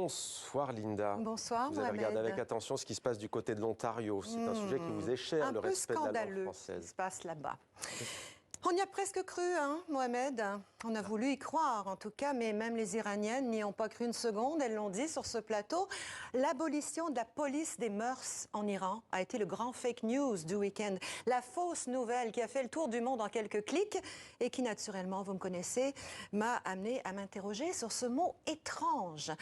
Bonsoir Linda. Bonsoir Vous avez Mohamed. regardé avec attention ce qui se passe du côté de l'Ontario. C'est un sujet qui vous est cher, le respect de la langue scandaleux ce qui française. se passe là-bas. On y a presque cru, hein, Mohamed. On a voulu y croire, en tout cas, mais même les Iraniennes n'y ont pas cru une seconde. Elles l'ont dit sur ce plateau. L'abolition de la police des mœurs en Iran a été le grand fake news du week-end. La fausse nouvelle qui a fait le tour du monde en quelques clics et qui, naturellement, vous me connaissez, m'a amené à m'interroger sur ce mot étrange.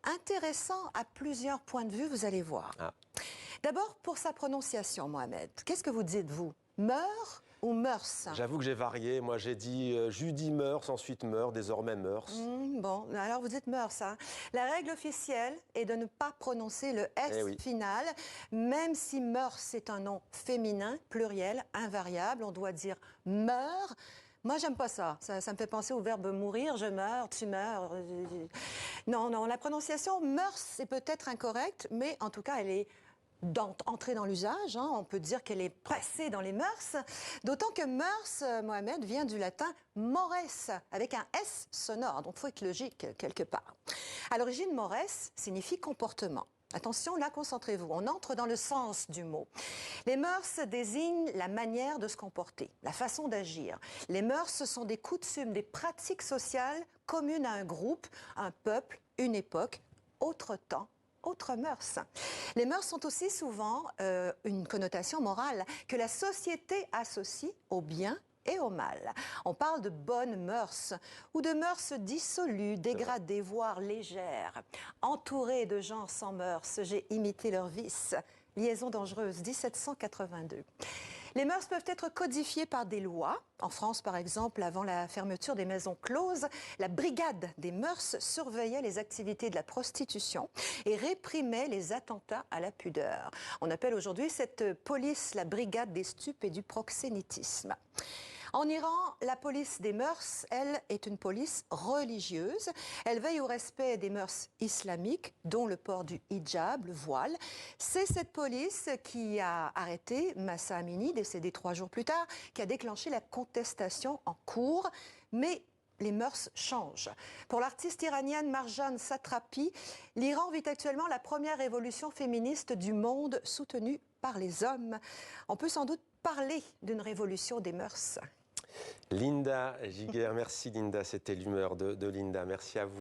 Intéressant à plusieurs points de vue, vous allez voir. D'abord, pour sa prononciation, Mohamed. Qu'est-ce que vous dites, vous? Meurs ou mœurs? J'avoue que j'ai varié. Moi, j'ai dit Judy Meurs, ensuite Meurs, désormais Meurs. Bon, alors vous dites mœurs, hein. La règle officielle est de ne pas prononcer le S final, même si mœurs est un nom féminin, pluriel, invariable. On doit dire meurt. Moi, j'aime pas ça. Ça me fait penser au verbe mourir. Je meurs, tu meurs. Non, la prononciation mœurs est peut-être incorrecte, mais en tout cas, elle est entrée dans l'usage. Hein. On peut dire qu'elle est passée dans les mœurs. D'autant que mœurs, Mohamed, vient du latin mores, avec un S sonore. Donc, il faut être logique quelque part. À l'origine, mores signifie comportement. Attention, là, concentrez-vous. On entre dans le sens du mot. Les mœurs désignent la manière de se comporter, la façon d'agir. Les mœurs, ce sont des coutumes, des pratiques sociales communes à un groupe, un peuple, une époque, autre temps, autres mœurs. Les mœurs sont aussi souvent une connotation morale que la société associe au bien et au mal. On parle de bonnes mœurs ou de mœurs dissolues, dégradées, voire légères. Entourée de gens sans mœurs, j'ai imité leurs vices. Liaison dangereuse, 1782. Les mœurs peuvent être codifiées par des lois. En France, par exemple, avant la fermeture des maisons closes, la brigade des mœurs surveillait les activités de la prostitution et réprimait les attentats à la pudeur. On appelle aujourd'hui cette police la brigade des stupes et du proxénétisme. En Iran, la police des mœurs, elle, est une police religieuse. Elle veille au respect des mœurs islamiques, dont le port du hijab, le voile. C'est cette police qui a arrêté Mahsa Amini, décédé 3 jours plus tard, qui a déclenché la contestation en cours. Mais les mœurs changent. Pour l'artiste iranienne Marjane Satrapi, l'Iran vit actuellement la première révolution féministe du monde soutenue par les hommes. On peut sans doute parler d'une révolution des mœurs. Linda Giguère, merci Linda, c'était l'humeur de Linda. Merci à vous.